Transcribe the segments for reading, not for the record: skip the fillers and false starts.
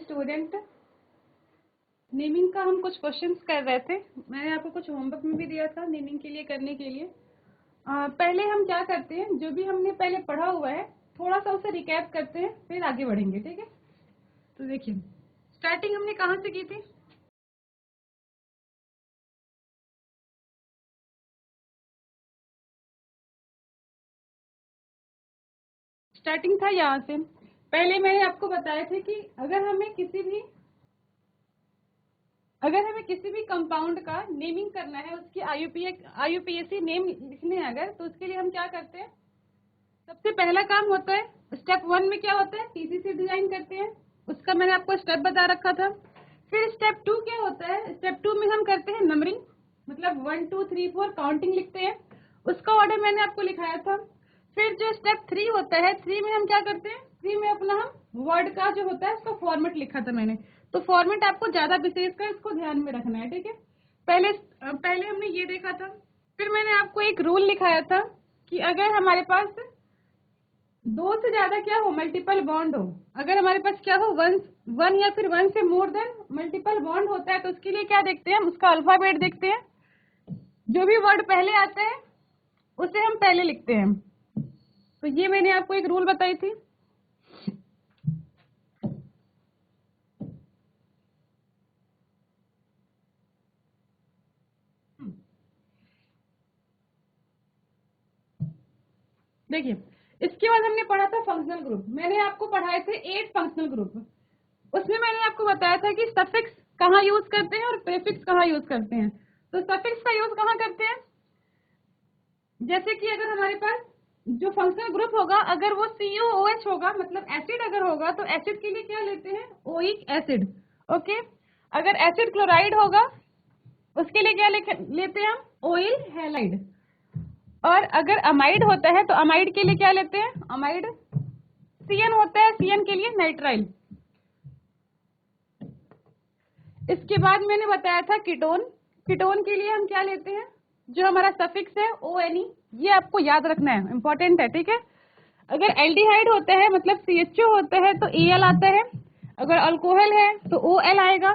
Student, naming का हम कुछ क्वेश्चंस कर रहे थे। मैंने आपको कुछ होमवर्क में भी दिया था नेमिंग के लिए करने के लिए। पहले हम क्या करते हैं, जो भी हमने पहले पढ़ा हुआ है थोड़ा सा उसे रिकैप करते हैं, फिर आगे बढ़ेंगे। ठीक है, तो देखिए स्टार्टिंग हमने कहाँ से की थी। स्टार्टिंग था यहाँ से। पहले मैंने आपको बताया था कि अगर हमें किसी भी कंपाउंड का नेमिंग करना है, उसकी आईयूपीएसी नेम लिखने हैं अगर, तो उसके लिए हम क्या करते हैं। सबसे पहला काम होता है, स्टेप 1 में क्या होता है, टीसीसी डिजाइन करते हैं। उसका मैंने आपको स्टेप बता रखा था। फिर स्टेप 2 क्या होता है, स्टेप 2 में हम करते हैं नंबरिंग, मतलब 1 2 3 4 काउंटिंग लिखते हैं। उसका ऑर्डर मैंने आपको लिखाया था। फिर जो स्टेप 3 होता है, 3 में हम क्या करते हैं, 3 में अपना हम वर्ड का जो होता है उसका फॉर्मेट लिखा था मैंने। तो फॉर्मेट आपको ज्यादा विशेष कर इसको ध्यान में रखना है। ठीक है, पहले हमने ये देखा था। फिर मैंने आपको एक रूल लिखाया था कि अगर हमारे पास दो से ज्यादा क्या हो, मल्टीपल बॉन्ड हो, अगर हमारे पास क्या हो, वन या फिर वन से मोर देन मल्टीपल बॉन्ड होता है, तो उसके लिए क्या देखते हैं हम, उसका अल्फाबेट देखते हैं। जो भी वर्ड पहले आता है उसे हम पहले लिखते हैं। तो ये मैंने आपको एक रूल बताई थी। देखिए, इसके बाद हमने पढ़ा था फंक्शनल ग्रुप। मैंने आपको पढ़ाए थे 8 फंक्शनल ग्रुप। उसमें मैंने आपको बताया था कि सफिक्स कहाँ यूज करते हैं और प्रीफिक्स कहाँ यूज करते हैं। तो सफिक्स का यूज कहाँ करते हैं, जैसे कि अगर हमारे पास जो फंक्शनल ग्रुप होगा, अगर वो CuOH होगा, मतलब एसिड अगर होगा, तो एसिड के लिए क्या लेते हैं, ओइक एसिड। ओके, अगर एसिड क्लोराइड होगा उसके लिए क्या लेते हैं हम, ऑयल हैलाइड। और अगर अमाइड होता है तो अमाइड के लिए क्या लेते हैं, अमाइड। CN होता है, CN के लिए नाइट्राइल। इसके बाद मैंने बताया था कीटोन। कीटोन के लिए हम क्या लेते हैं, जो हमारा सफिक्स है ONE। ये आपको याद रखना है, इंपॉर्टेंट है। ठीक है, अगर एल्डिहाइड होता है मतलब CHO होता है तो EL आता है। अगर अल्कोहल है तो OL आएगा।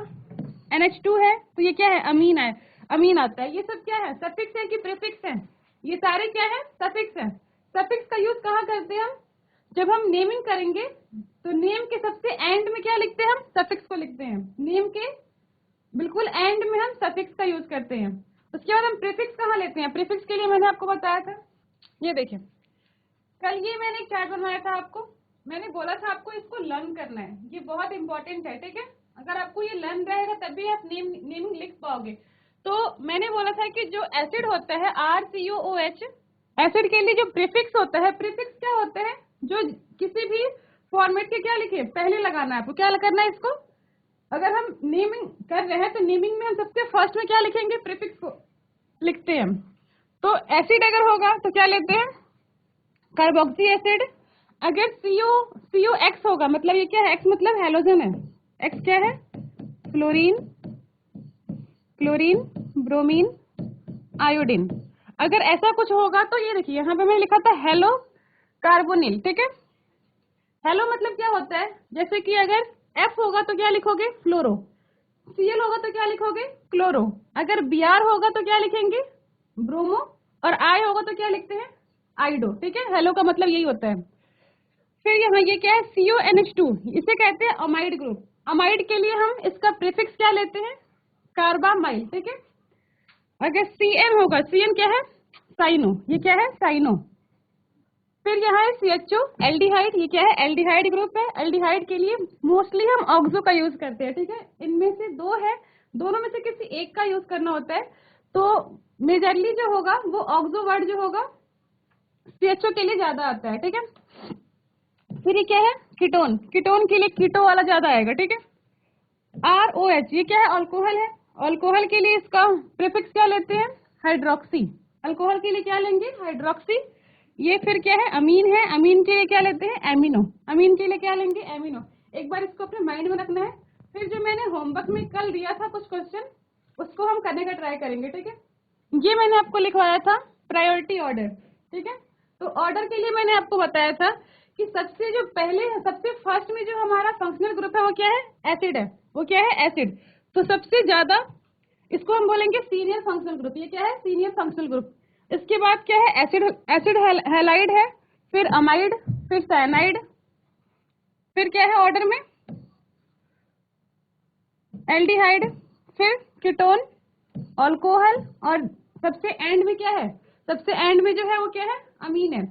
NH2 है तो ये क्या है, अमीन है, अमीन आता है। ये सब क्या है, सफिक्स है कि प्रीफिक्स है, ये सारे क्या है, सफिक्स है। सफिक्स का यूज कहाँ करते हैं हम, जब हम नेमिंग करेंगे तो नेम के सबसे एंड में क्या लिखते हैं हम, सफिक्स को लिखते हैं। नेम के बिल्कुल एंड में हम सफिक्स का यूज करते हैं। उसके बाद हम प्रीफिक्स कहाँ लेते हैं, प्रीफिक्स के लिए मैंने आपको बताया था, ये देखिए कल ये मैंने एक चार्ट बनवाया था आपको। मैंने बोला था आपको इसको लर्न करना है, ये बहुत इंपॉर्टेंट है। ठीक है, अगर आपको ये लर्न रहेगा तभी आप नेमिंग लिख पाओगे। तो मैंने बोला था कि जो एसिड होता है RCOOH, एसिड के लिए जो प्रीफिक्स होता है, प्रीफिक्स क्या होता है, जो किसी भी फॉर्मेट के क्या लिखे पहले लगाना है आपको, क्या करना है इसको। अगर हम नेमिंग कर रहे हैं तो नेमिंग में हम सबसे फर्स्ट में क्या लिखेंगे, प्रीफिक्स को लिखते हैं। तो एसिड अगर होगा तो क्या लेते हैं, कार्बोक्सी एसिड। अगर COX होगा, मतलब ये क्या है, X मतलब हेलोजन है, X क्या है, फ्लोरीन, क्लोरीन, ब्रोमीन, आयोडीन। अगर ऐसा कुछ होगा तो ये देखिए यहाँ पे मैंने लिखा था हेलो कार्बोनिल। ठीक है, हेलो मतलब क्या होता है, जैसे कि अगर F होगा तो क्या लिखोगे, फ्लोरो। Cl होगा तो क्या लिखोगे, क्लोरो। अगर Br होगा तो क्या लिखेंगे, ब्रोमो। और I होगा तो क्या लिखते हैं, आइडो। ठीक है, हेलो का मतलब यही होता है। फिर यहाँ ये क्या है, CONH2, इसे कहते हैं अमाइड ग्रुप। अमाइड के लिए हम इसका प्रीफिक्स क्या लेते हैं, कार्बामाइल। ठीक है, अगर CN होगा, CN क्या है, साइनो, ये क्या है, साइनो। फिर यहाँ है CHO एल्डिहाइड, ये क्या है, एल्डिहाइड ग्रुप है। एल्डिहाइड के लिए मोस्टली हम ऑक्सो का यूज करते हैं। ठीक है, इनमें से दो है, दोनों में से किसी एक का यूज करना होता है। तो मेजरली जो होगा वो ऑक्सो वर्ड जो होगा CHO के लिए ज्यादा आता है। ठीक है, फिर ये क्या है, कीटोन। कीटोन के लिए कीटो वाला ज्यादा आएगा। ठीक है, ROH, ये क्या है, अल्कोहल है। अल्कोहल के लिए इसका प्रीफिक्स क्या लेते हैं, हाइड्रोक्सी। अल्कोहल के लिए क्या लेंगे, हाइड्रोक्सी। ये फिर क्या है, अमीन है, अमीन के लिए क्या लेते हैं, एमिनो। अमीन के लिए क्या लेंगे, एमिनो। एक बार इसको अपने माइंड में रखना है। फिर जो मैंने होमवर्क में कल दिया था कुछ क्वेश्चन, उसको हम करने का ट्राई करेंगे। ठीक है, ये मैंने आपको लिखवाया था प्रायोरिटी ऑर्डर। ठीक है, तो ऑर्डर के लिए मैंने आपको बताया था कि सबसे फर्स्ट में जो हमारा फंक्शनल ग्रुप है वो क्या है? एसिड है। वो क्या है? एसिड। तो सबसे ज्यादा इसको हम बोलेंगे सीनियर फंक्शनल ग्रुप। ये क्या है? Senior functional group. इसके बाद क्या है? एसिड हैलाइड है, फिर अमाइड, फिर साइनाइड, फिर क्या है ऑर्डर में? एल्डिहाइड, फिर कीटोन, अल्कोहल, और सबसे एंड में क्या है? सबसे एंड में जो है वो क्या है? अमीन है।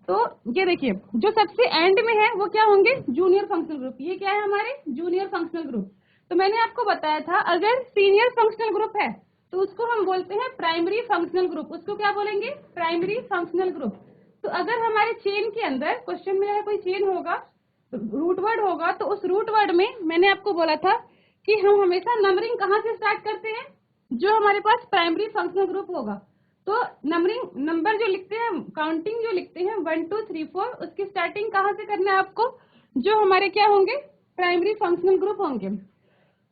तो ये देखिए, जो सबसे एंड में है वो क्या होंगे? Junior functional group. ये क्या है? हमारे जूनियर फंक्शनल ग्रुप। तो मैंने आपको बताया था अगर सीनियर फंक्शनल ग्रुप है तो उसको हम बोलते हैं प्राइमरी फंक्शनल ग्रुप। उसको क्या बोलेंगे? Primary functional group. तो अगर हमारे चेन के अंदर, क्वेश्चन में अगर कोई चेन होगा, रूट वर्ड होगा, तो उस रूट वर्ड में मैंने आपको बोला था कि हम हमेशा नंबरिंग कहाँ से स्टार्ट करते हैं? जो हमारे पास प्राइमरी फंक्शनल ग्रुप होगा। तो नंबर जो लिखते हैं, काउंटिंग जो लिखते हैं 1 2 3 4, उसकी स्टार्टिंग कहाँ से करना है आपको? जो हमारे क्या होंगे? प्राइमरी फंक्शनल ग्रुप होंगे।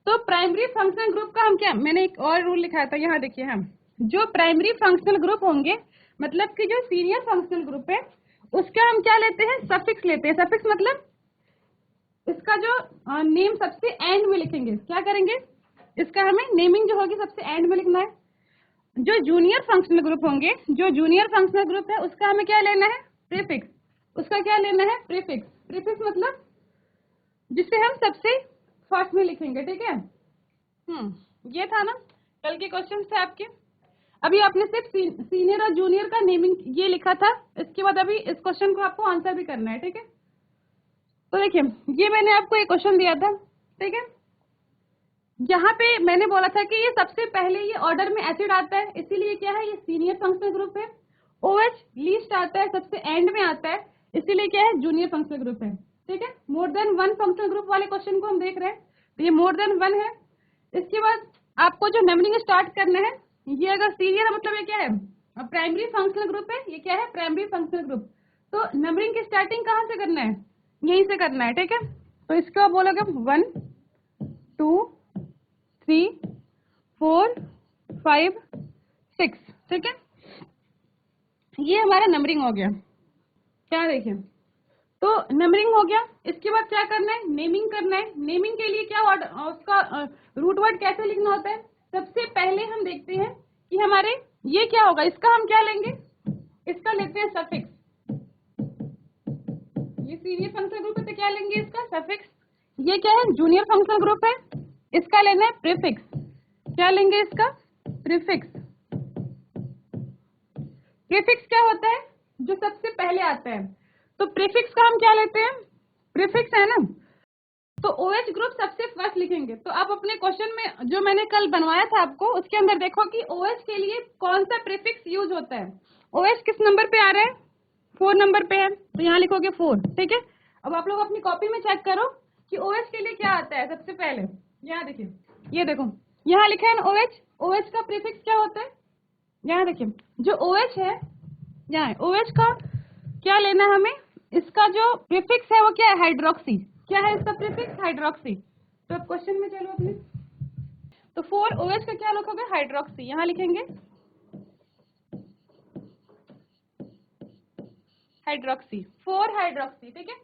तो प्राइमरी फंक्शनल ग्रुप का हम क्या, मैंने एक और रूल लिखा था, यहाँ देखिए, हम जो प्राइमरी फंक्शनल ग्रुप होंगे, मतलब कि जो सीनियर फंक्शनल ग्रुप है, उसका हम क्या लेते हैं? सफिक्स लेते हैं। सफिक्स मतलब इसका जो नेम सबसे एंड में लिखेंगे। क्या करेंगे? इसका हमें नेमिंग जो होगी सबसे एंड में लिखना है। जो जूनियर फंक्शनल ग्रुप होंगे, जो जूनियर फंक्शनल ग्रुप है, उसका हमें क्या लेना है? प्रीफिक्स। उसका क्या लेना है? प्रीफिक्स। प्रीफिक्स मतलब जिसे हम सबसे फर्स्ट में लिखेंगे। ठीक है? ये था ना कल के क्वेश्चन थे आपके। अभी आपने सिर्फ सीनियर और जूनियर का नेमिंग ये लिखा था। इसके बाद अभी इस क्वेश्चन को आपको आंसर भी करना है। ठीक है? तो देखिए, ये मैंने आपको एक क्वेश्चन दिया था। ठीक है? यहाँ पे मैंने बोला था कि ये सबसे पहले ये ऑर्डर में एसिड आता है, इसीलिए क्या है? ये सीनियर फंक्शनल ग्रुप है। OH लीस्ट आता है, सबसे एंड में आता है, इसीलिए क्या है? जूनियर फंक्शनल ग्रुप है। ठीक है? More than one functional group वाले क्वेश्चन को हम देख रहे हैं, तो ये मोर देन वन है। इसके बाद आपको जो नंबरिंग स्टार्ट करना है, ये अगर सीनियर है मतलब ये क्या है? प्राइमरी फंक्शनल ग्रुप है। ये क्या है? Primary functional group. तो नंबरिंग की स्टार्टिंग कहाँ से करना है? यहीं से करना है। ठीक है? तो इसको आप बोलोगे 1 2 3 4 5 6। ठीक है? ये हमारा नंबरिंग हो गया। क्या देखिए, तो नंबरिंग हो गया। इसके बाद क्या करना है? नेमिंग करना है। नेमिंग के लिए क्या उसका रूट वर्ड कैसे लिखना होता है? सबसे पहले हम देखते हैं कि हमारे ये क्या होगा, इसका हम क्या लेंगे? इसका लेते हैं सफिक्स। ये सीनियर फंक्शनल ग्रुप है तो क्या लेंगे? इसका सफिक्स। ये क्या है? जूनियर फंक्शनल ग्रुप है, इसका लेना है प्रीफिक्स। क्या लेंगे? इसका प्रीफिक्स। प्रीफिक्स क्या होता है? जो सबसे पहले आता है। तो प्रीफिक्स का हम क्या लेते हैं? प्रीफिक्स है ना, तो OH ग्रुप सबसे फर्स्ट लिखेंगे। तो आप अपने क्वेश्चन में जो मैंने कल बनवाया था आपको, उसके अंदर देखो कि OH के लिए कौन सा प्रीफिक्स यूज होता है। OH किस नंबर पे आ रहा है? 4 नंबर पे है, तो यहाँ लिखोगे 4। ठीक है? अब आप लोग अपनी कॉपी में चेक करो कि OH के लिए क्या आता है सबसे पहले। यहाँ देखिए, ये देखो, यहाँ लिखा है ना OH। OH का प्रीफिक्स क्या होता है? यहाँ देखिए, जो OH है, यहाँ OH का क्या लेना है हमें? इसका जो प्रीफिक्स है वो क्या है? हाइड्रोक्सी। क्या है इसका प्रीफिक्स? हाइड्रोक्सी। तो अब क्वेश्चन में चलो अपने, तो 4 OH का क्या लिखोगे? हाइड्रोक्सी। यहाँ लिखेंगे हाइड्रोक्सी, 4 हाइड्रोक्सी। ठीक है?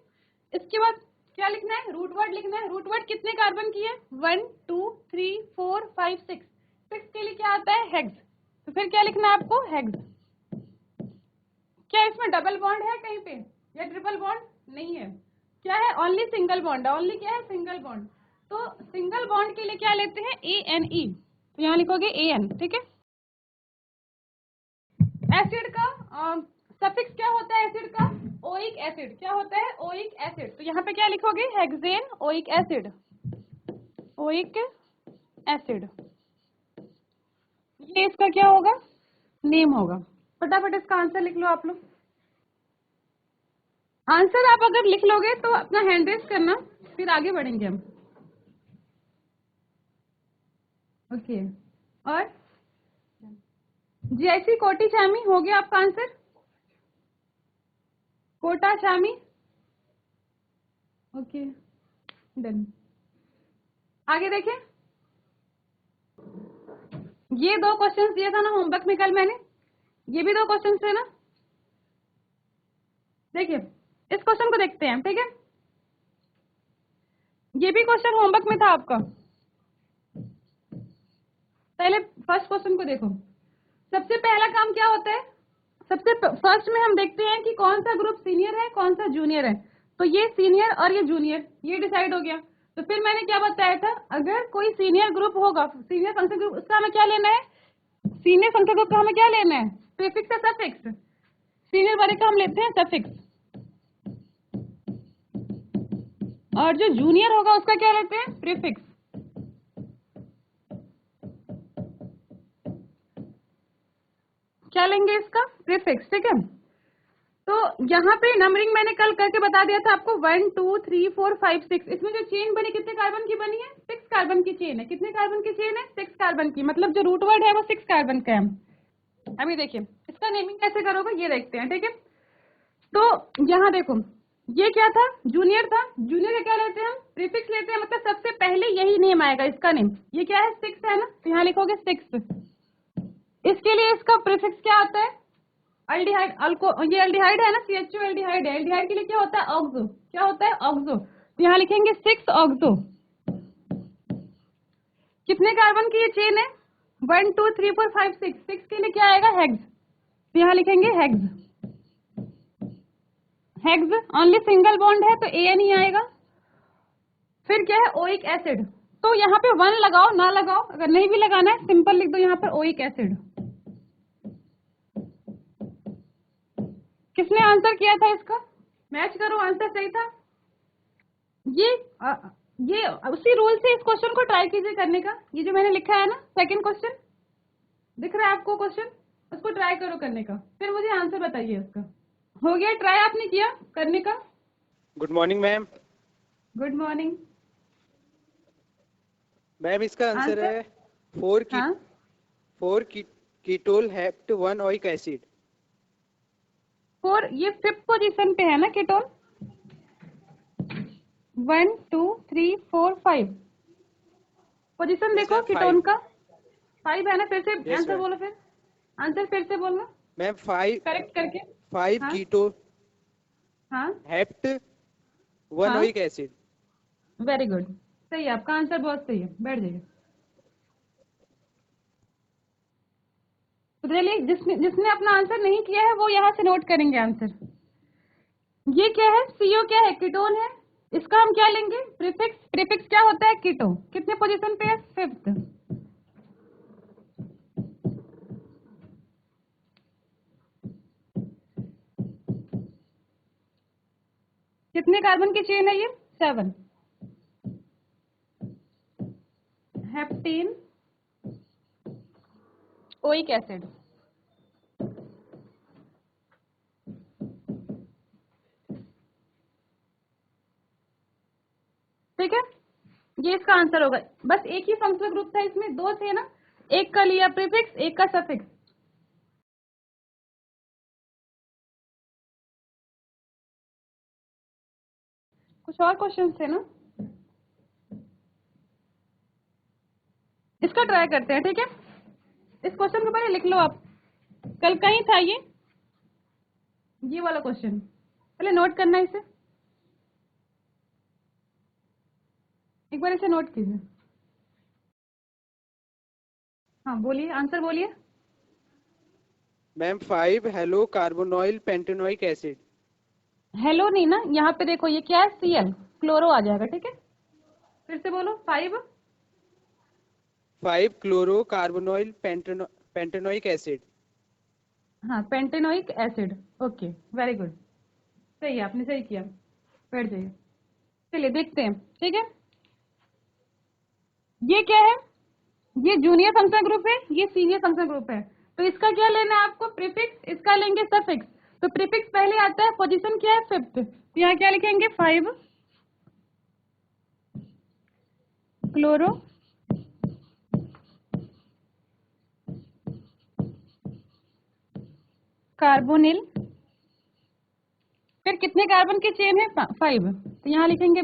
इसके बाद क्या लिखना है? रूट वर्ड लिखना है। रूट वर्ड कितने कार्बन की है? 1 2 3 4 5 6। 6 के लिए क्या आता है? हेक्स। तो फिर क्या लिखना है आपको? हेक्स। क्या इसमें डबल बॉन्ड है कहीं पे या ट्रिपल बॉन्ड? नहीं है। क्या है? ओनली सिंगल बॉन्ड है। ओनली क्या है? Single bond. तो सिंगल बॉन्ड के लिए क्या लेते हैं? ANE। तो यहाँ लिखोगे AN। ठीक है? एसिड का सफिक्स क्या होता है? एसिड का ओइक एसिड। क्या होता है? Oic acid. तो यहाँ पे क्या लिखोगे? Hexane oic acid. Oic acid, ये इसका क्या होगा? नेम होगा। फटाफट इसका आंसर लिख लो आप लोग। आंसर आप अगर लिख लोगे तो अपना हैंड रेस करना, फिर आगे बढ़ेंगे हम। ओके, और GIC कोटी चामी हो गया आपका आंसर? कोटा चामी। Okay, done. आगे देखें, ये 2 क्वेश्चंस दिया था ना होमवर्क में कल मैंने, ये भी 2 क्वेश्चंस थे ना। देखिए, इस क्वेश्चन को देखते हैं, ठीक है। ये भी क्वेश्चन होमवर्क में था आपका। पहले फर्स्ट क्वेश्चन को देखो। सबसे पहला काम क्या होता है, सबसे फर्स्ट में हम देखते हैं कि कौन सा ग्रुप सीनियर है कौन सा जूनियर है। तो ये सीनियर और ये जूनियर, ये डिसाइड हो गया। तो फिर मैंने क्या बताया था, अगर कोई सीनियर ग्रुप होगा, सीनियर फंक्शन ग्रुप, उसका हमें क्या लेना है, सीनियर फंक्शन ग्रुप का हमें क्या लेना है, प्रीफिक्स या सफिक्स। सीनियर वाले का हम लेते हैं सफिक्स, और जो जूनियर होगा उसका क्या लेते हैं, प्रीफिक्स। क्या लेंगे, इसका प्रीफिक्स, ठीक है। तो यहाँ पे नंबरिंग मैंने कल करके बता दिया था आपको, 1 2 3 4 5 6। इसमें जो चेन बनी कितने कार्बन की बनी है, 6 कार्बन की चेन है। कितने कार्बन की चेन है, 6 कार्बन की, मतलब जो रूट वर्ड है वो 6 कार्बन का है। अभी देखिए इसका नेमिंग कैसे करोगे ये देखते हैं, ठीक है। तो यहाँ देखो, ये क्या था, जूनियर था। जूनियर का क्या लेते हैं हम, प्रीफिक्स लेते हैं, मतलब सबसे पहले यही नेम आएगा इसका नेम। ये क्या है, 6 है ना, तो यहाँ लिखोगे 6। इसके लिए इसका प्रीफिक्स क्या आता है, अल्डिहाइड। ये अल्डिहाइड है ना, CHO एल्डिहाइड है। एल्डिहाइड के लिए क्या होता है, ऑक्सो। क्या होता है, ऑक्सो। तो यहाँ लिखेंगे 6 ऑक्सो। कितने कार्बन की ये चेन है, 1 2 3 4 5 6। 6 के लिए क्या आएगा, हेक्स। तो यहाँ लिखेंगे hex. Hex only single bond है तो AN ही आएगा। फिर क्या है, ओइक एसिड। तो यहाँ पे 1 लगाओ ना लगाओ, अगर नहीं भी लगाना है सिंपल लिख दो यहाँ पर ओइक एसिड। किसने आंसर किया था इसका, मैच करो, आंसर सही था। ये ये उसी रूल से इस क्वेश्चन को ट्राई कीजिए करने का। ये जो मैंने लिखा है ना, सेकंड क्वेश्चन दिख रहा है आपको क्वेश्चन, उसको ट्राई करो करने का, फिर मुझे आंसर बताइए उसका। हो गया ट्राई आपने किया करने का। Good morning ma'am. Good morning. Ma'am इसका आंसर आंसर, है 4 की हाँ 4 कीटोल हेप्ट 1 ओइक एसिड। 4, ये 5th पोजीशन पे है ना कीटोन। 1 2 3 4 5 पोजीशन यस देखो मैम कीटोन 5। का, 5 है ना। फिर से यस आंसर मैम। बोलो, फिर आंसर फिर से बोलना मैम 5 करेक्ट करके। 5 हाँ कीटो हाँ हेप्ट 1 हाँ, ओइक एसिड। वेरी गुड, सही है आपका आंसर, बहुत सही है। बैठ जाइए। तो चलिए, जिसने जिसने अपना आंसर नहीं किया है वो यहाँ से नोट करेंगे आंसर। ये क्या है, CO क्या है, कीटोन है। इसका हम क्या लेंगे, प्रीफिक्स। प्रीफिक्स क्या होता है, कीटो। कितने पोजीशन पे है, 5th। कितने कार्बन की चेन है ये, 7। Heptane oic acid. ठीक है, ये इसका आंसर होगा। बस एक ही फंक्शनल ग्रुप था इसमें, 2 थे ना, एक का लिया प्रीफिक्स, एक का सफिक्स। कुछ और क्वेश्चन थे ना, इसका ट्राई करते हैं, ठीक है। इस क्वेश्चन को पहले लिख लो आप, कल का ही था ये वाला क्वेश्चन, पहले नोट करना है इसे, एक बार इसे नोट कीजिए। हाँ बोलिए, आंसर बोलिए। Ma'am 5 hello carbonoyl pentanoic acid. Hello नहीं ना, यहाँ पे देखो ये क्या है, Cl, क्लोरो आ जाएगा, ठीक है। फिर से बोलो, 5। 5 क्लोरो कार्बोनॉइल पेंटेनोइक एसिड। हाँ, pentanoic acid. Okay, very good, सही है, आपने सही किया। बैठ जाइए, चलिए देखते हैं, ठीक है। ये क्या है, ये जूनियर फंक्शन ग्रुप है, ये सीनियर फंक्शन ग्रुप है। तो इसका क्या लेना है आपको, प्रीफिक्स। इसका लेंगे सफिक्स। तो प्रीफिक्स पहले आता है, पोजीशन क्या है, 5th। तो यहाँ क्या लिखेंगे, 5 क्लोरो कार्बोनिल। फिर कितने कार्बन की चेन है, 5। तो यहाँ लिखेंगे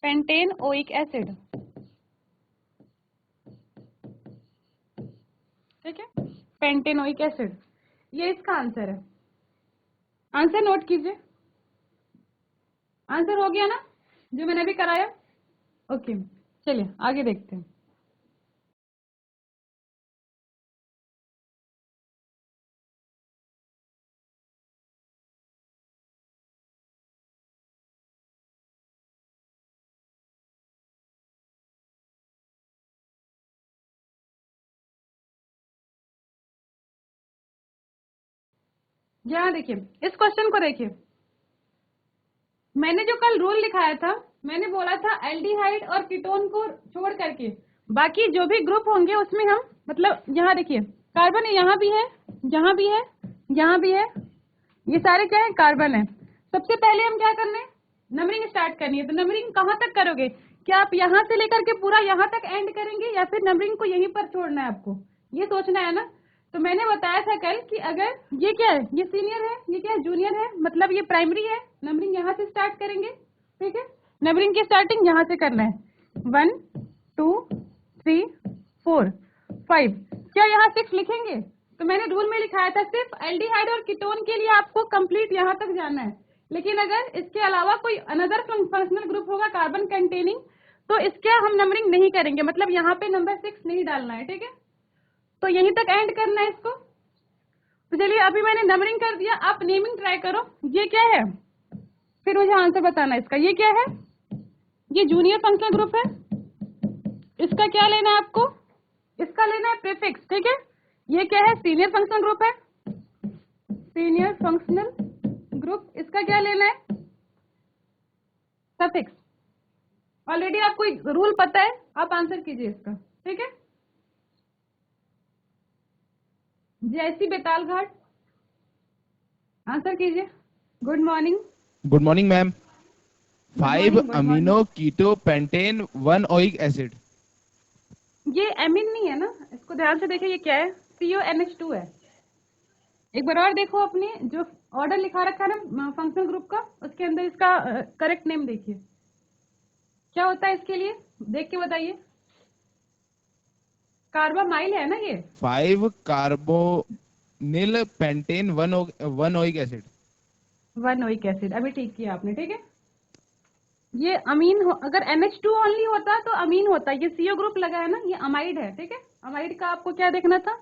पेंटेन ओइक एसिड, ठीक है, पेंटेनोइक एसिड। ये इसका आंसर है। आंसर नोट कीजिए। आंसर हो गया ना जो मैंने अभी कराया? ओके, चलिए आगे देखते हैं। यहाँ देखिए, इस क्वेश्चन को देखिए। मैंने जो कल रूल लिखाया था, मैंने बोला था एल्डिहाइड और कीटोन को छोड़ करके बाकी जो भी ग्रुप होंगे उसमें हम, मतलब यहाँ देखिए कार्बन यहाँ भी है, यहाँ भी है, यहाँ भी है, ये सारे क्या है? कार्बन है। सबसे पहले हम क्या करने, नंबरिंग स्टार्ट करनी है। तो नंबरिंग कहाँ तक करोगे? क्या आप यहाँ से लेकर के पूरा यहाँ तक एंड करेंगे या फिर नंबरिंग को यहीं पर छोड़ना है? आपको ये सोचना है ना। तो मैंने बताया था कल कि अगर ये क्या है, ये सीनियर है, ये क्या है? जूनियर है, मतलब ये प्राइमरी है। नंबरिंग यहाँ से स्टार्ट करेंगे, ठीक है? नंबरिंग की स्टार्टिंग यहाँ से करना है। 1 2 3 4 5। क्या यहाँ 6 लिखेंगे? तो मैंने रूल में लिखाया था सिर्फ एल्डिहाइड और कीटोन के लिए आपको कंप्लीट यहाँ तक जाना है। लेकिन अगर इसके अलावा कोई अनदर फंक्शनल ग्रुप होगा कार्बन कंटेनिंग, तो इसके हम नंबरिंग नहीं करेंगे, मतलब यहाँ पे नंबर 6 नहीं डालना है, ठीक है? तो यहीं तक एंड करना है इसको। तो चलिए अभी मैंने नंबरिंग कर दिया, आप नेमिंग ट्राई करो। ये क्या है? फिर मुझे आंसर बताना है इसका। ये क्या है? ये जूनियर फंक्शनल ग्रुप है। इसका क्या लेना है आपको? इसका लेना है प्रीफिक्स, ठीक है? ये क्या है? सीनियर फंक्शनल ग्रुप है, सीनियर फंक्शनल ग्रुप। इसका क्या लेना है? सफिक्स। ऑलरेडी आपको रूल पता है, आप आंसर कीजिए इसका, ठीक है? जैसी बेताल घाट, आंसर कीजिए। Good morning. Good morning ma'am. Good 5 morning, good amino morning। कीटो पेंटेन 1 ओइक एसिड। ये एमिन नहीं है ना, इसको ध्यान से देखिए। ये क्या है? CONH2 है। एक बार और देखो, अपने जो ऑर्डर लिखा रखा है ना फंक्शनल ग्रुप का, उसके अंदर इसका करेक्ट नेम देखिए क्या होता है इसके लिए, देख के बताइए। कार्बामाइल है ना ये। 5 carbonyl pentane 1 oic acid. 1 oic acid, अभी ठीक किया आपने, ठीक है? ये अमीन हो, अगर NH2 ओनली होता तो अमीन होता। ये CO ग्रुप लगा है ना, ये अमाइड है, ठीक है? अमाइड का आपको क्या देखना था?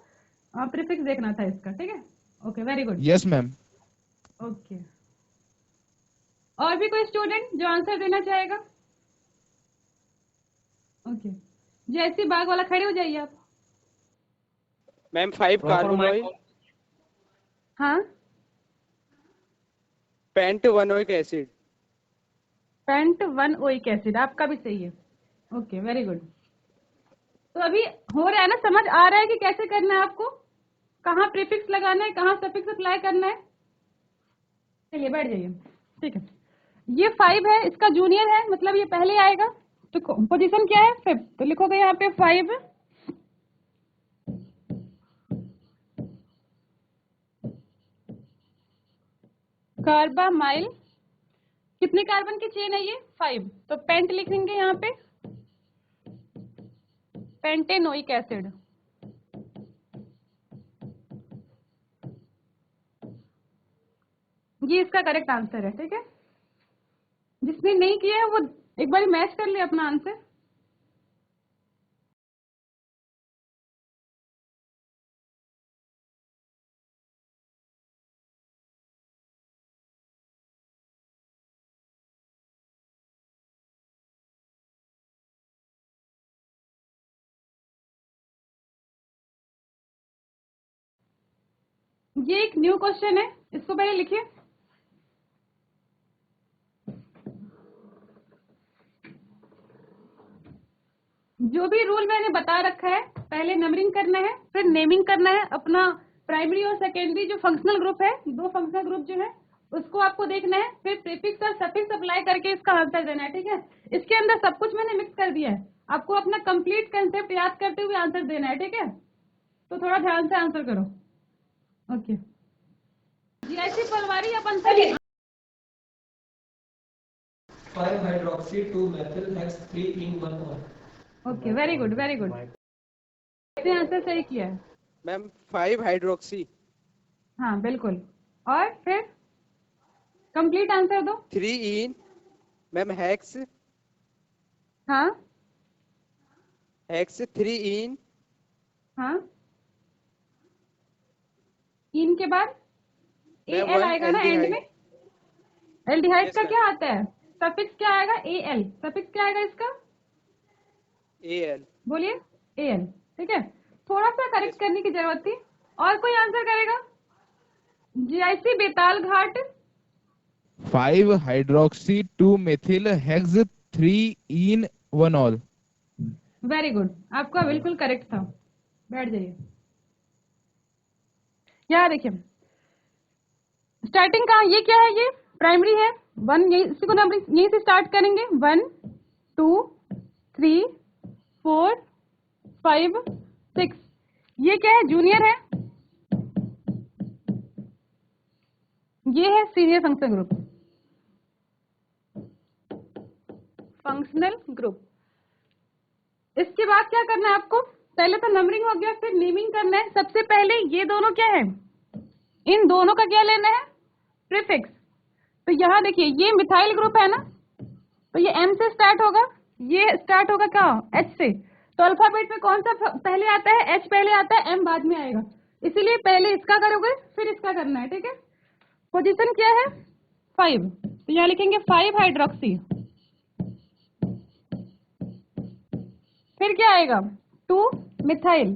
प्रीफिक्स देखना था इसका, ठीक है? Okay, very good. Yes ma'am. Okay, और भी कोई स्टूडेंट जो आंसर देना चाहेगा? ओके, जैसी बाग वाला खड़े हो जाइए आप। मैम 5 कार्बन ऑयल हाँ, pent 1 oic acid. Pent 1 oic acid, आपका भी सही है। Okay, very good. तो अभी हो रहा है ना, समझ आ रहा है कि कैसे करना है आपको, कहाँ प्रीफिक्स लगाना है, कहाँ सफिक्स अप्लाई करना है। चलिए बैठ जाइए, ठीक है? ये 5 है, इसका जूनियर है, मतलब ये पहले आएगा। तो पोजीशन क्या है? 5th। तो लिखोगे यहाँ पे 5 कार्बामाइल। कितने कार्बन की चेन है ये? 5। तो पेंट लिखेंगे यहाँ पे, पेंटेनोइक एसिड। ये इसका करेक्ट आंसर है, ठीक है? जिसने नहीं किया है वो एक बार मैच कर ले अपना आंसर। ये एक न्यू क्वेश्चन है, इसको पहले लिखिए। जो भी रूल मैंने बता रखा है, पहले नंबरिंग करना है, फिर नेमिंग करना है अपना प्राइमरी और सेकेंडरी जो फंक्शनल ग्रुप है, 2 फंक्शनल ग्रुप जो है उसको आपको देखना है, फिर प्रीफिक्स और सफिक्स अप्लाई करके इसका आंसर देना है, ठीक है? इसके अंदर सब कुछ मैंने मिक्स कर दिया है, आपको अपना कंप्लीट कंसेप्ट याद करते हुए आंसर देना है, ठीक है? तो थोड़ा ध्यान से आंसर करो। ओके, जीआईसी पलवारी अपन से 5 hydroxy 2 methyl hex 3 in 1 1। Okay, very good, very good. इसने आंसर सही किया है। Ma'am 5 hydroxy. हाँ बिल्कुल। और फिर कंप्लीट आंसर दो। 3 in मैम हेक्स हाँ 3 in हाँ, इन के बाद ए मैम एल 1 आएगा ना एंड में। एल्डिहाइड। एल्डिहाइड यस का मैम क्या आता है? सफिक्स क्या आएगा? A L. सफिक्स क्या आएगा इसका? AL। बोलिए। A L. ठीक है, थोड़ा सा करेक्ट यस मैम करने की जरूरत थी। और कोई आंसर करेगा? GIC Betalghat. 5 hydroxy 2 methyl hex 3 in 1 all। Very good, आपका बिल्कुल करेक्ट था। बैठ जाइए। यहाँ देखिए, स्टार्टिंग कहाँ, ये क्या है? ये प्राइमरी है। वन, यही इसी को नंबरिंग यहीं से स्टार्ट करेंगे। 1 2 3 4 5 6। ये क्या है? जूनियर है। ये है senior functional group. Functional group. इसके बाद क्या करना है आपको? पहले तो नंबरिंग हो गया, फिर नेमिंग करना है। सबसे पहले ये दोनों क्या है? इन दोनों का क्या लेना है? प्रीफिक्स। तो यहाँ देखिए, ये मिथाइल ग्रुप है ना, तो ये एम से स्टार्ट होगा, ये स्टार्ट होगा क्या? एच से। तो अल्फाबेट में कौन सा पहले आता है? एच पहले आता है, एम बाद में आएगा। इसीलिए पहले इसका करोगे, फिर इसका करना है। ठीक है, पोजीशन क्या है? 5। तो यहाँ लिखेंगे 5 हाइड्रोक्सी। फिर क्या आएगा? 2 मिथाइल।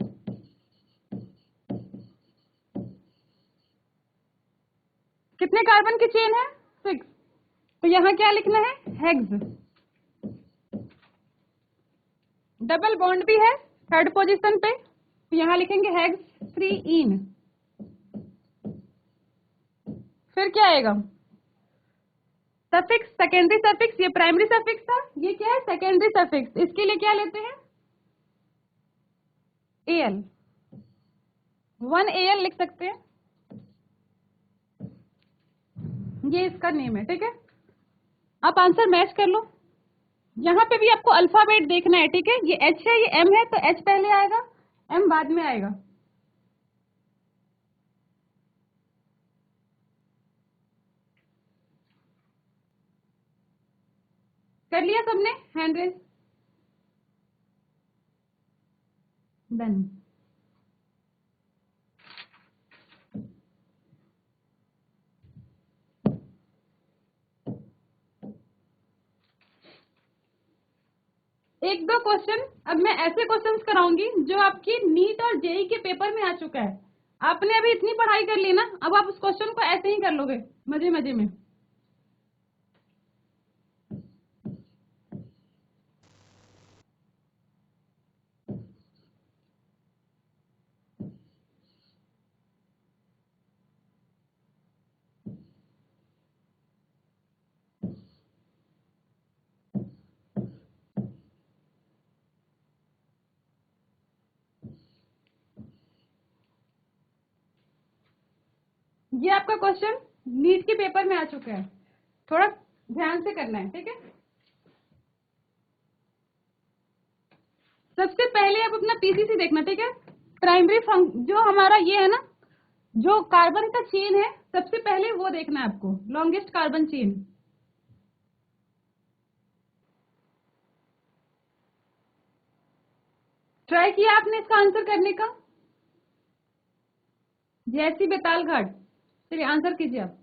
कितने कार्बन की चेन है? 6। तो यहाँ क्या लिखना है? हेक्स। डबल बॉन्ड भी है थर्ड पोजीशन पे, तो यहाँ लिखेंगे हेक्स 3 इन। फिर क्या आएगा? Suffix, secondary suffix. ये प्राइमरी सफिक्स था, ये क्या है? Secondary suffix. इसके लिए क्या लेते हैं? एल। 1 एल लिख सकते हैं, ये इसका नेम है। ठीक है, आप आंसर मैच कर लो। यहाँ पे भी आपको अल्फाबेट देखना है। ठीक है, ये एच है, ये एम है, तो एच पहले आएगा, एम बाद में आएगा। कर लिया सबने? Hand raise done. एक दो क्वेश्चन अब मैं ऐसे क्वेश्चंस कराऊंगी जो आपकी नीट और जेई के पेपर में आ चुका है। आपने अभी इतनी पढ़ाई कर ली ना, अब आप उस क्वेश्चन को ऐसे ही कर लोगे मजे मजे में। ये आपका क्वेश्चन नीट के पेपर में आ चुका है, थोड़ा ध्यान से करना है। ठीक है, सबसे पहले आप अपना पीसीसी देखना। ठीक है, प्राइमरी जो हमारा ये है ना, जो कार्बन का चेन है, सबसे पहले वो देखना है आपको, लॉन्गेस्ट कार्बन चेन। ट्राई किया आपने इसका आंसर करने का? जैसी बेताल घाट। चलिए आंसर कीजिए आप।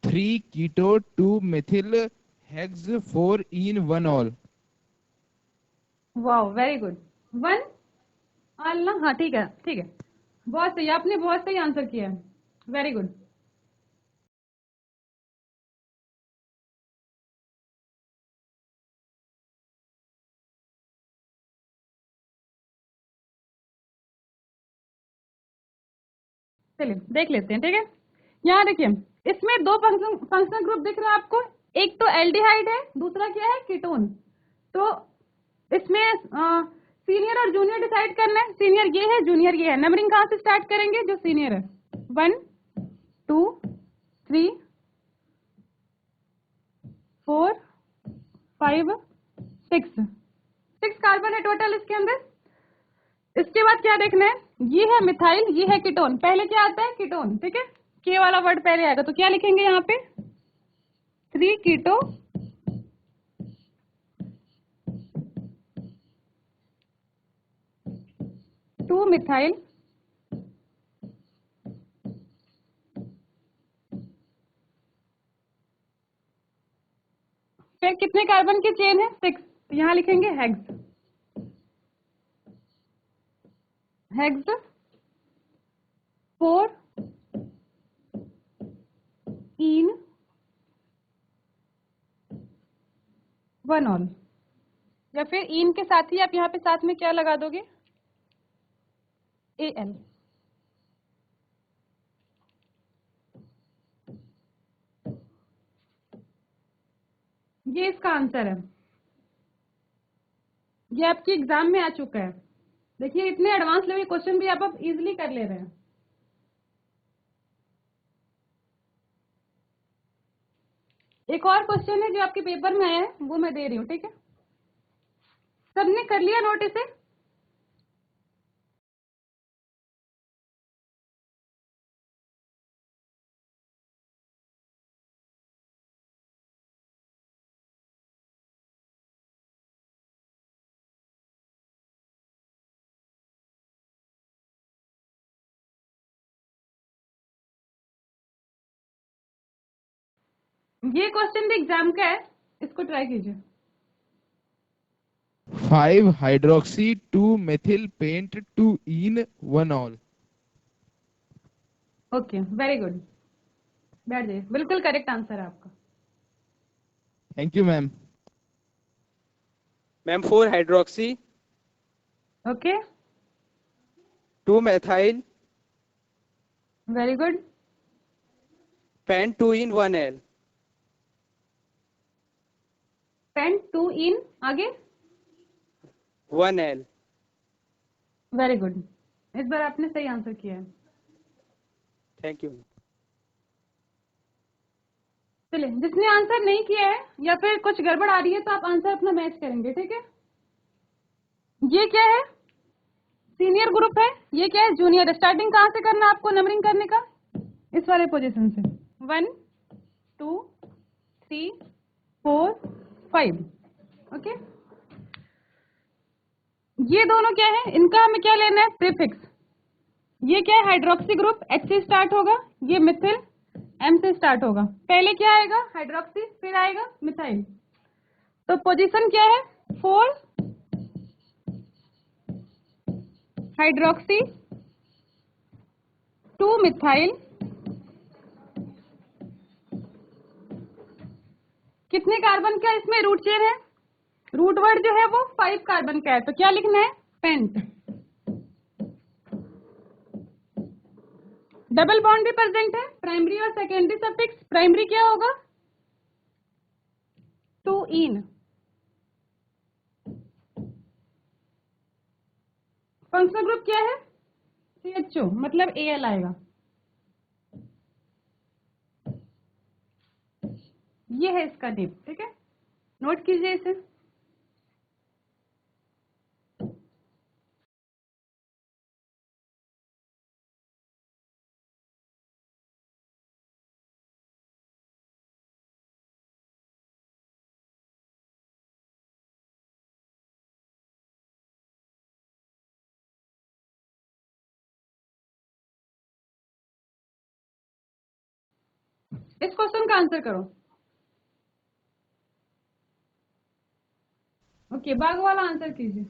3 keto 2 methyl hex 4 in 1 all। वाह, वेरी गुड। 1 ऑल ना? हाँ ठीक है, ठीक है, बहुत सही, आपने बहुत सही आंसर किया है। Very good. चलिए देख लेते हैं। ठीक है, यहाँ देखिए, इसमें दो फंक्शनल ग्रुप दिख रहा है आपको। एक तो एल्डिहाइड है, दूसरा क्या है? कीटोन। तो इसमें सीनियर और जूनियर डिसाइड करना है। सीनियर ये है, जूनियर ये है। नंबरिंग कहाँ से स्टार्ट करेंगे? जो सीनियर है। 1 2 3 4 5 6। 6 कार्बन है टोटल इसके अंदर। इसके बाद क्या देखना है, ये है मिथाइल, ये है कीटोन। पहले क्या आता है, कीटोन, ठीक है, के वाला वर्ड पहले आएगा, तो क्या लिखेंगे यहाँ पे, 3 कीटो 2 मिथाइल फिर कितने कार्बन की चेन है, 6, तो यहाँ लिखेंगे हेक्स, हेक्स 4 इन 1 ऑल, या फिर इन के साथ ही आप यहाँ पे साथ में क्या लगा दोगे, AL। ये इसका आंसर है, ये आपके एग्जाम में आ चुका है। देखिए इतने एडवांस लेवल क्वेश्चन भी आप इजीली कर ले रहे हैं। एक और क्वेश्चन है जो आपके पेपर में आया है, वो मैं दे रही हूँ, ठीक है। सबने कर लिया नोट इसे? ये क्वेश्चन भी एग्जाम का है, इसको ट्राई कीजिए। 5 hydroxy 2 methyl paint 2 in 1 all। Okay, very good, बैठ जाइए, बिल्कुल करेक्ट आंसर है आपका। Thank you ma'am. Ma'am 4 hydroxy okay, 2 methyl very good, pen 2 in 1 L। Pen 2 in, आगे 1 L। वेरी गुड, इस बार आपने सही आंसर किया है। Thank you. चलिए, जिसने आंसर नहीं किया है या फिर कुछ गड़बड़ आ रही है तो आप आंसर अपना मैच करेंगे, ठीक है। ये क्या है, सीनियर ग्रुप है, ये क्या है, जूनियर। स्टार्टिंग कहाँ से करना आपको नंबरिंग करने का, इस वाले पोजीशन से, 1 2 3 4 5, ओके। ये दोनों क्या है, इनका हमें क्या लेना है, प्रीफिक्स। ये क्या है, हाइड्रोक्सी ग्रुप, H से स्टार्ट होगा, ये मिथिल M से स्टार्ट होगा। पहले क्या आएगा, हाइड्रोक्सी, फिर आएगा मिथाइल। तो पोजीशन क्या है, 4 हाइड्रोक्सी 2 मिथाइल, कितने कार्बन का इसमें रूट चेन है, रूट वर्ड जो है वो 5 कार्बन का है, तो क्या लिखना है, पेंट। डबल बॉन्ड भी प्रेजेंट है, प्राइमरी और सेकेंडरी सफिक्स। प्राइमरी क्या होगा, 2 इन, फंक्शनल ग्रुप क्या है, CHO, मतलब AL आएगा। ये है इसका नेम, ठीक है, नोट कीजिए इसे। इस क्वेश्चन का आंसर करो। ओके, बाग वाला आंसर कीजिए।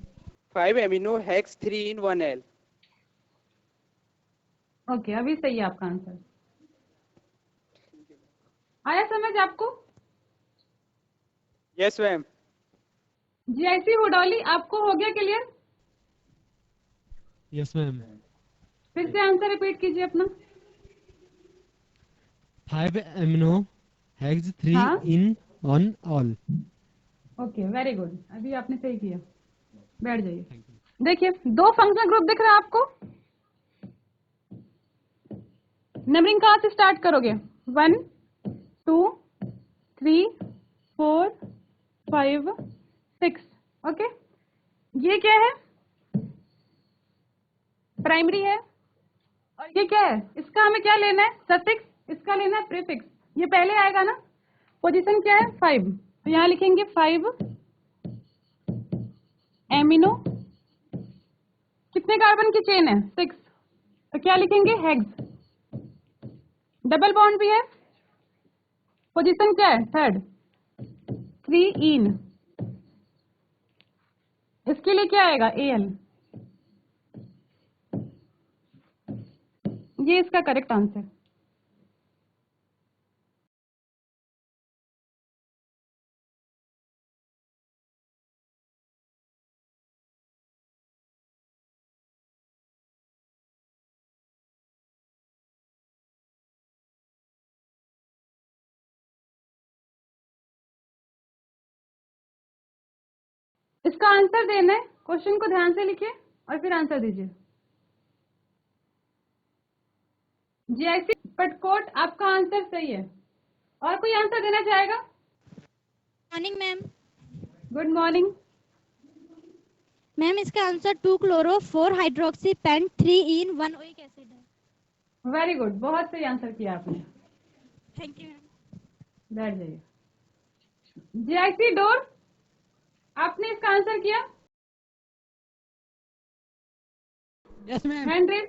5 amino hex 3 in 1 L। Okay, अभी सही है आपका आंसर। आया समझ आपको? Yes ma'am. GIC हुडौली आपको हो गया क्लियर? Yes ma'am. फिर से आंसर रिपीट कीजिए अपना। 5 amino hex 3 हाँ? in 1 all। Okay, very good, अभी आपने सही किया, बैठ जाइए। देखिए, 2 फंक्शनल ग्रुप दिख रहा है आपको। नंबरिंग कहाँ से स्टार्ट करोगे, 1 2 3 4 5 6, ओके। ये क्या है, प्राइमरी है, और ये क्या है, इसका हमें क्या लेना है, सफिक्स, इसका लेना है प्रीफिक्स। ये पहले आएगा ना, पोजीशन क्या है 5, तो यहाँ लिखेंगे 5 एमिनो, कितने कार्बन की चेन है 6, तो क्या लिखेंगे हेक्स, डबल बॉन्ड भी है, पोजीशन क्या है 3, 3 इन, इसके लिए क्या आएगा एल, ये इसका करेक्ट आंसर। इसका आंसर देना है, क्वेश्चन को ध्यान से लिखिए और फिर आंसर दीजिए। जैसी पटकोट, आपका आंसर सही है। और कोई आंसर देना चाहेगा? Morning ma'am. Good morning. Ma'am इसका answer 2 chloro 4 hydroxy pent 3 in 1 oic acid है। वेरी गुड, बहुत सही आंसर किया आपने। Thank you ma'am. बैठ जाइए। जैसी डोर, आपने इसका आंसर किया? Yes ma'am. Hand raise.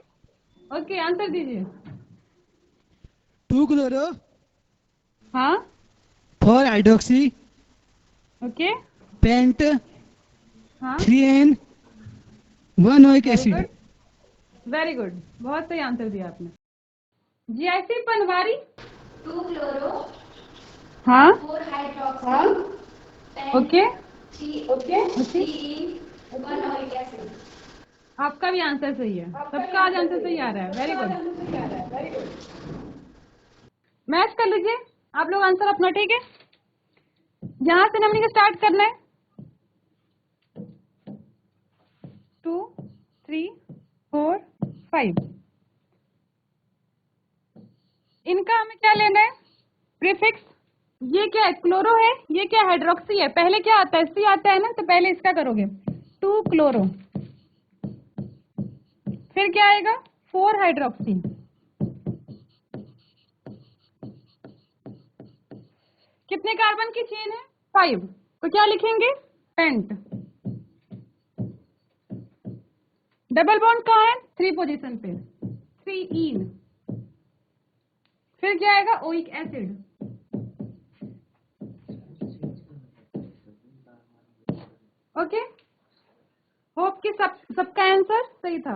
Okay, answer दीजिए। 2 क्लोरो हाँ 4 हाइड्रोक्सी ओके पेंट हाँ 3 en 1 oic very acid. Good, very good, बहुत सही आंसर दिया आपने। जैसी पनवारी, 2 क्लोरो हाँ 4 हाइड्रोक्सी हाँ ओके 3 ओके, 1 ओइक एसिड। आपका भी आंसर सही है, सबका आज आंसर सही आ रहा है। वेरी गुड, मैच कर लीजिए आप लोग आंसर अपना, ठीक है। यहां से नंबरिंग स्टार्ट करना है। 2 3 4 5, इनका हमें क्या लेना है, प्रीफिक्स। ये क्या है, क्लोरो है, ये क्या हाइड्रोक्सी है, पहले क्या आता है, सी आता है ना, तो पहले इसका करोगे 2 क्लोरो, फिर क्या आएगा 4 हाइड्रोक्सी, कितने कार्बन की चेन है 5, तो क्या लिखेंगे पेंट, डबल बॉन्ड कहाँ है 3 पोजीशन पे, 3 इन, फिर क्या आएगा ओइक एसिड, ओके। होप कि सबका आंसर सही था।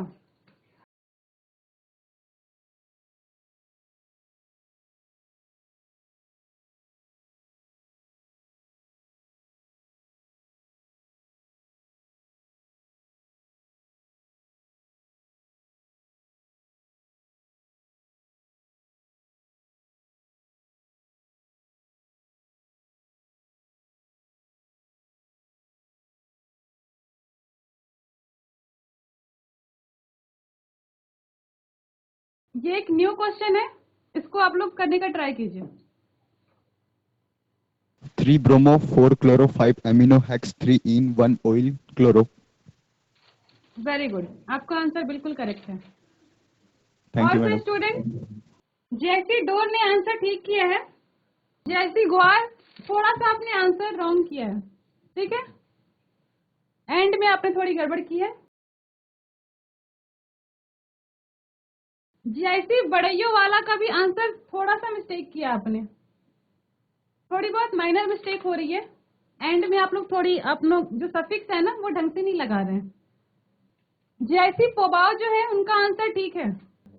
ये एक न्यू क्वेश्चन है, इसको आप लोग करने का ट्राई कीजिए। 3 bromo 4 chloro 5 amino hex 3 in 1 oil chloro। Very good, आपका आंसर बिल्कुल करेक्ट है। थैंक और यू कोई मैडम। स्टूडेंट? जैसी डोर ने आंसर ठीक किया है, जैसी ग्वार थोड़ा सा आपने आंसर रॉन्ग किया है, ठीक है, एंड में आपने थोड़ी गड़बड़ की है। जैसी बड़ैयों वाला का भी आंसर थोड़ा सा मिस्टेक किया आपने, थोड़ी बहुत माइनर मिस्टेक हो रही है, एंड में आप लोग थोड़ी अपना जो सफिक्स है ना वो ढंग से नहीं लगा रहे हैं। जैसी पोबाव जो है उनका आंसर ठीक है,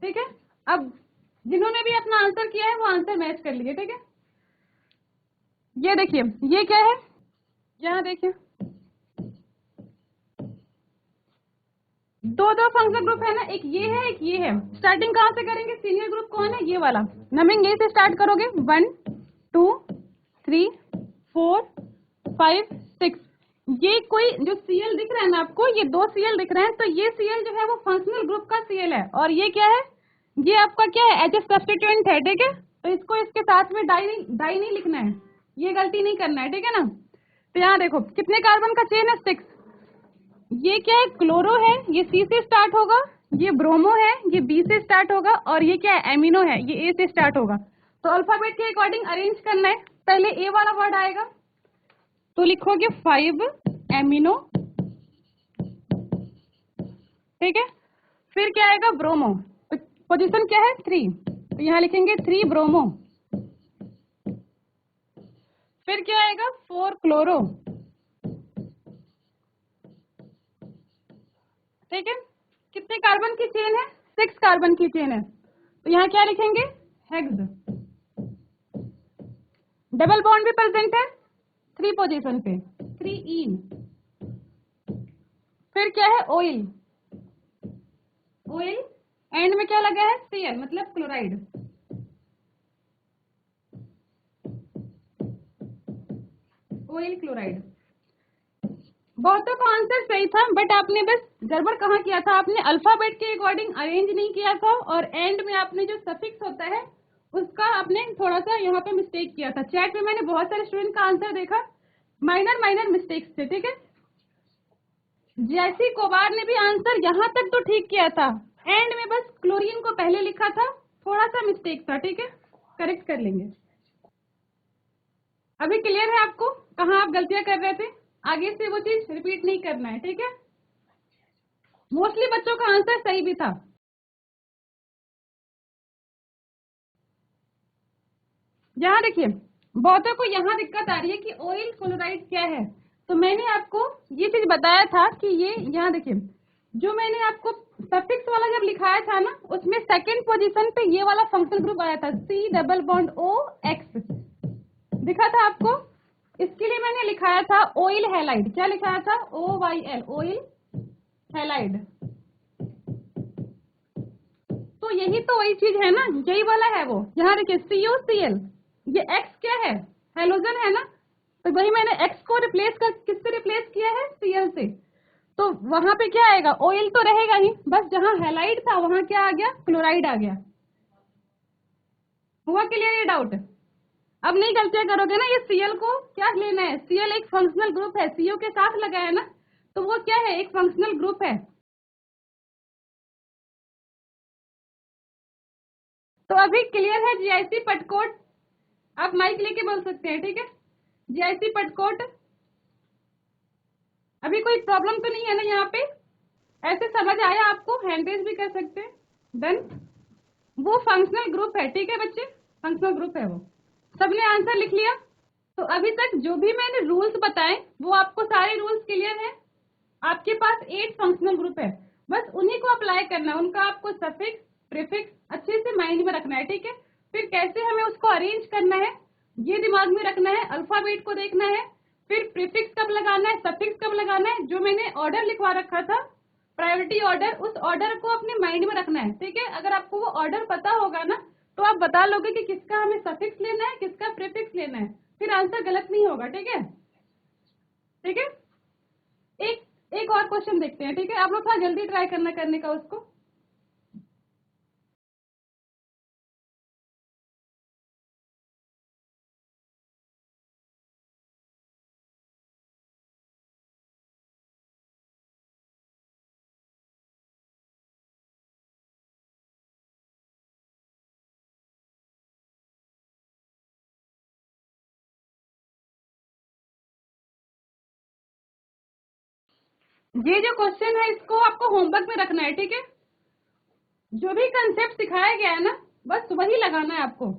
ठीक है। अब जिन्होंने भी अपना आंसर किया है वो आंसर मैच कर लिए, ठीक है। ये देखिए, ये क्या है, यहाँ देखिए दो फंक्शनल ग्रुप है ना, एक ये है एक ये है। स्टार्टिंग कहाँ से करेंगे, सीनियर ग्रुप कौन है, ये वाला, नंबरिंग ये से स्टार्ट करोगे 1 2 3 4 5 6। ये कोई जो सीएल दिख रहा है ना आपको, ये 2 सीएल दिख रहे हैं, तो ये सीएल जो है वो फंक्शनल ग्रुप का सीएल है, और ये क्या है, ये आपका क्या है एच सब्स्टिट्यूएंट है, ठीक है। तो इसको इसके साथ में डाई नहीं लिखना है, ये गलती नहीं करना है, ठीक है ना। तो यहाँ देखो कितने कार्बन का चेन है 6, ये क्या है क्लोरो है, ये सी से स्टार्ट होगा, ये ब्रोमो है, ये बी से स्टार्ट होगा, और ये क्या है, एमिनो है, ये ए से स्टार्ट होगा। तो अल्फाबेट के अकॉर्डिंग अरेंज करना है। पहले ए वाला वर्ड आएगा तो लिखोगे 5 एमिनो, ठीक है। फिर क्या आएगा, ब्रोमो, तो पोजीशन क्या है 3, तो यहाँ लिखेंगे 3 ब्रोमो। फिर क्या आएगा, 4 क्लोरो, ठीक है। कितने कार्बन की चेन है, 6 कार्बन की चेन है, तो यहाँ क्या लिखेंगे, हेक्स। डबल बॉन्ड भी प्रेजेंट है 3 पोजीशन पे, 3 इन। फिर क्या है, ऑयल, ऑयल एंड में क्या लगा है, Cl मतलब क्लोराइड। Oil chloride. बहुतों का आंसर सही था, बट आपने बस गड़बड़ कहाँ किया था, आपने अल्फाबेट के अकॉर्डिंग अरेंज नहीं किया था, और एंड में आपने जो सफिक्स होता है उसका आपने थोड़ा सा यहाँ पे मिस्टेक किया था। चैट में मैंने बहुत सारे स्टूडेंट का आंसर देखा, माइनर मिस्टेक्स थे, ठीक है। जैसी कोबार ने भी आंसर यहाँ तक तो ठीक किया था, एंड में बस क्लोरीन को पहले लिखा था, थोड़ा सा मिस्टेक था, ठीक है, करेक्ट कर लेंगे। अभी क्लियर है आपको कहाँ आप गलतियां कर रहे थे, आगे से वो चीज रिपीट नहीं करना है, ठीक है। मोस्टली बच्चों का आंसर सही भी था। यहाँ देखिए, बहुतों को यहाँ दिक्कत आ रही है कि ऑयल क्लोराइड क्या है, तो मैंने आपको ये चीज बताया था कि ये यहाँ देखिए, जो मैंने आपको सफिक्स वाला जब लिखाया था ना, उसमें सेकंड पोजीशन पे ये वाला फंक्शनल ग्रुप आया था, C double bond O X दिखा था आपको। इसके लिए मैंने लिखाया था ऑयल हैलाइड, क्या लिखाया था, OYL, ऑयल हैलाइड। तो यही तो वही चीज है ना, यही वाला है वो। यहाँ देखिए COCl, ये X क्या है, हेलोजन है ना, तो वही मैंने X को रिप्लेस कर किससे रिप्लेस किया है, Cl से। तो वहां पे क्या आएगा, ऑयल तो रहेगा ही, बस जहां हैलाइड था वहां क्या आ गया, क्लोराइड आ गया। हुआ क्लियर ये डाउट? अब नहीं गलतियां करोगे ना। ये Cl को क्या लेना है, Cl एक फंक्शनल ग्रुप है, CO के साथ लगा है ना, तो वो क्या है, एक फंक्शनल ग्रुप है। तो अभी क्लियर है GIC पटकोट? आप माइक लेके बोल सकते हैं, ठीक है। GIC पटकोट, अभी कोई प्रॉब्लम तो नहीं है ना यहाँ पे, ऐसे समझ आया आपको, हैंड रेज भी कर सकते हैं। डन, वो फंक्शनल ग्रुप है, ठीक है बच्चे, फंक्शनल ग्रुप है वो। सबने आंसर लिख लिया? तो अभी तक जो भी मैंने रूल्स बताए वो आपको सारे रूल्स क्लियर हैं। आपके पास 8 फंक्शनल ग्रुप है, बस उन्हीं को अप्लाई करना है, उनका आपको सफिक्स प्रीफिक्स अच्छे से माइंड में रखना है, ठीक है। फिर कैसे हमें उसको अरेंज करना है ये दिमाग में रखना है, अल्फाबेट को देखना है, फिर प्रीफिक्स कब लगाना है, सफिक्स कब लगाना है, जो मैंने ऑर्डर लिखवा रखा था प्रायोरिटी ऑर्डर, उस ऑर्डर को अपने माइंड में रखना है, ठीक है। अगर आपको वो ऑर्डर पता होगा ना तो आप बता लोगे कि किसका हमें सफिक्स लेना है, किसका प्रीफिक्स लेना है, फिर आंसर गलत नहीं होगा, ठीक है, ठीक है। एक एक और क्वेश्चन देखते हैं, ठीक है। आप लोग थोड़ा जल्दी ट्राई करना करने का उसको। ये जो क्वेश्चन है इसको आपको होमवर्क में रखना है, ठीक है। जो भी कंसेप्ट सिखाया गया है ना बस वही लगाना है आपको।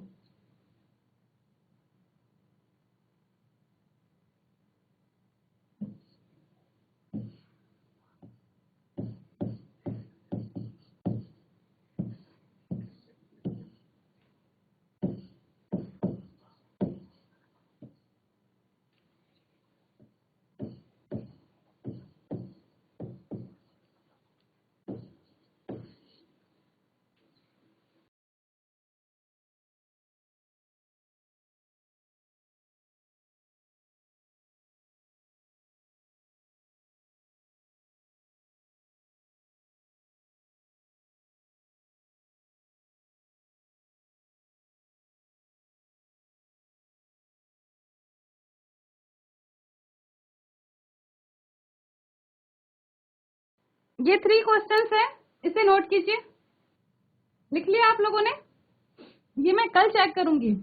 ये 3 क्वेश्चंस है, इसे नोट कीजिए, लिख लिया आप लोगों ने? ये मैं कल चेक करूंगी।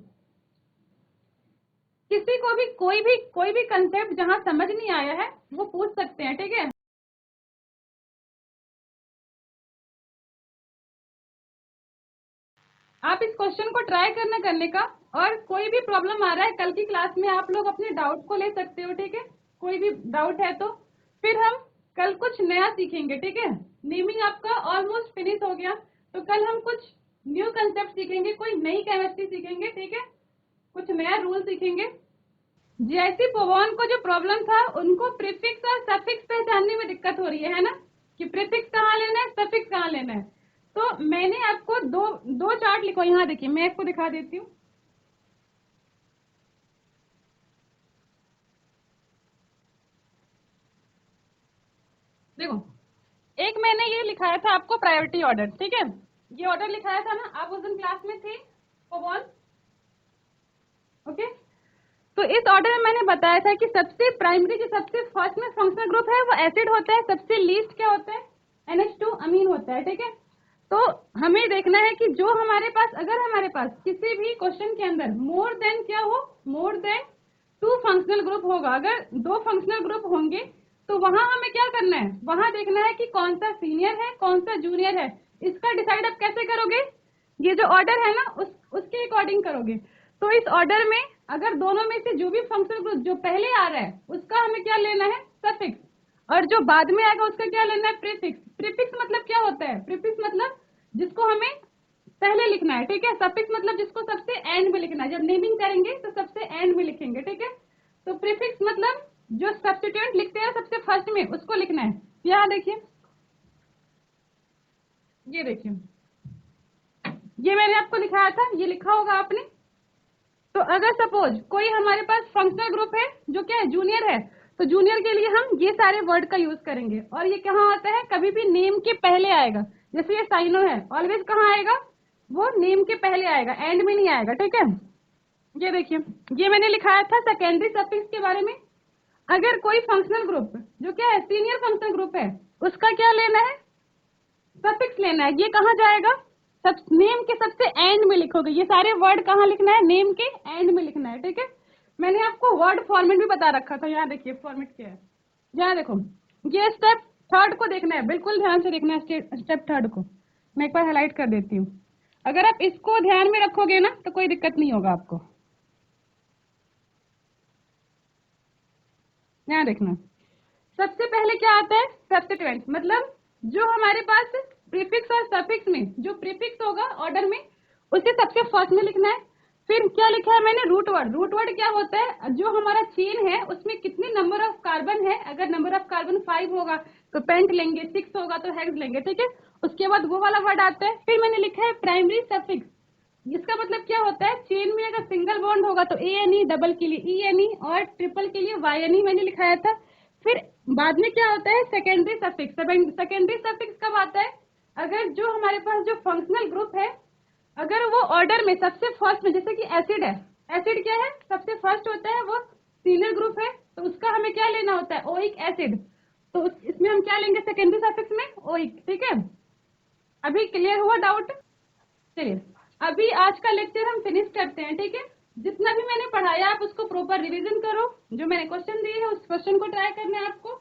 किसी को भी कोई भी कंसेप्ट जहां समझ नहीं आया है वो पूछ सकते हैं, ठीक है? आप इस क्वेश्चन को ट्राई करने का, और कोई भी प्रॉब्लम आ रहा है कल की क्लास में आप लोग अपने डाउट को ले सकते हो, ठीक है? कोई भी डाउट है तो फिर हम कल कुछ नया सीखेंगे, ठीक है? नेमिंग आपका ऑलमोस्ट फिनिश हो गया, तो कल हम कुछ न्यू कंसेप्ट सीखेंगे, कोई नई केमिस्ट्री सीखेंगे, ठीक है? कुछ नया रूल सीखेंगे। जैसी पोवान को जो प्रॉब्लम था उनको प्रीफिक्स और सफिक्स पहचानने में दिक्कत हो रही है ना, कि प्रीफिक्स कहाँ लेना है, सफिक्स कहाँ लेना है। तो मैंने आपको दो चार्ट लिखो, यहाँ देखिए मैं इसको दिखा देती हूँ। देखो, एक मैंने ये लिखाया था आपको प्रायोरिटी ऑर्डर, ठीक है? ये ऑर्डर लिखाया था ना, आप उस दिन क्लास में थे पोवान, ओके? तो इस ऑर्डर में मैंने बताया था कि सबसे प्राइमरी जो सबसे फर्स्ट में फंक्शनल ग्रुप है वो एसिड होता है, सबसे लीस्ट क्या होता है, NH2 अमीन होता है, ठीक है? तो हमें देखना है कि जो हमारे पास, अगर हमारे पास किसी भी क्वेश्चन के अंदर मोर देन क्या हो, मोर देन 2 फंक्शनल ग्रुप होगा, अगर 2 फंक्शनल ग्रुप होंगे तो वहां हमें क्या करना है, वहां देखना है कि कौन सा सीनियर है कौन सा जूनियर है। इसका डिसाइड आप कैसे करोगे, ये जो ऑर्डर है ना उसके अकॉर्डिंग करोगे। तो इस ऑर्डर में अगर दोनों में से जो भी फंक्शनल ग्रुप जो पहले आ रहा है उसका हमें क्या लेना है, सफिक्स, और जो बाद में आएगा उसका क्या लेना है, प्रीफिक्स। प्रीफिक्स मतलब क्या होता है, प्रीफिक्स मतलब जिसको हमें पहले लिखना है, ठीक है? सफिक्स मतलब जिसको सबसे एंड में लिखना है, जब नेमिंग करेंगे तो सबसे एंड में लिखेंगे, ठीक है? तो प्रीफिक्स मतलब जो सब्स्टिट्यूएंट लिखते हैं सबसे फर्स्ट में उसको लिखना है। यहाँ देखिए, ये देखिए, ये मैंने आपको लिखाया था, ये लिखा होगा आपने। तो अगर सपोज कोई हमारे पास फंक्शनल ग्रुप है जो क्या है, जूनियर है, तो जूनियर के लिए हम ये सारे वर्ड का यूज करेंगे, और ये कहाँ आता है, कभी भी नेम के पहले आएगा। जैसे ये साइनो है, ऑलवेज कहाँ आएगा, वो नेम के पहले आएगा, एंड में नहीं आएगा, ठीक है? ये देखिए, ये मैंने लिखाया था सेकेंडरी सफिक्स के बारे में। अगर कोई फंक्शनल ग्रुप जो क्या है, सीनियर फंक्शनल ग्रुप है, उसका क्या लेना है, सफिक्स लेना है। ये कहाँ जाएगा, सब नेम के सबसे एंड में लिखोगे। ये सारे वर्ड कहाँ लिखना है, नेम के एंड में लिखना है, ठीक है? मैंने आपको वर्ड फॉर्मेट भी बता रखा था, यहाँ देखिए फॉर्मेट क्या है। यहाँ देखो, ये स्टेप थर्ड को देखना है, बिल्कुल ध्यान से देखना है स्टेप थर्ड को। मैं एक बार हाईलाइट कर देती हूँ, अगर आप इसको ध्यान में रखोगे ना तो कोई दिक्कत नहीं होगा आपको। यहाँ देखना, सबसे पहले क्या आता है, सब्स्टिट्यूएंट, मतलब जो हमारे पास प्रीफिक्स और सफिक्स में जो प्रीफिक्स होगा ऑर्डर में उसे सबसे फर्स्ट में लिखना है। फिर क्या लिखा है मैंने, रूट वर्ड। रूट वर्ड क्या होता है, जो हमारा चेन है उसमें कितने नंबर ऑफ कार्बन है, अगर नंबर ऑफ कार्बन 5 होगा तो पेंट लेंगे, 6 होगा तो हेक्स लेंगे, ठीक है? उसके बाद वो वाला वर्ड आता है। फिर मैंने लिखा है प्राइमरी सफिक्स, इसका मतलब क्या होता है, चेन में अगर सिंगल बॉन्ड होगा तो ANE, डबल के लिए ENE और ट्रिपल के लिए YNE मैंने लिखाया था। फिर बाद में क्या होता है, सेकेंडरी सफिक्स। सेकेंडरी सफिक्स कब आता है, अगर जो हमारे पास जो फंक्शनल ग्रुप है अगर वो ऑर्डर में सबसे फर्स्ट में, जैसे कि एसिड है, एसिड क्या है, सबसे फर्स्ट होता है, वो सीनियर ग्रुप है, तो उसका हमें क्या लेना होता है, ओइक एसिड। तो इसमें हम क्या लेंगे सेकेंडरी सफिक्स में, ओइक, ठीक है? अभी क्लियर हुआ डाउट? चलिए अभी आज का लेक्चर हम फिनिश करते हैं, ठीक है? जितना भी मैंने पढ़ाया आप उसको प्रॉपर रिवीजन करो, जो मैंने क्वेश्चन दिए हैं उस क्वेश्चन को ट्राई करना है आपको,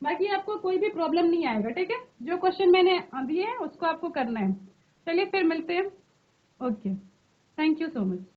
बाकी आपको कोई भी प्रॉब्लम नहीं आएगा, ठीक है? जो क्वेश्चन मैंने दिए हैं उसको आपको करना है। चलिए फिर मिलते हैं, okay, thank you so much.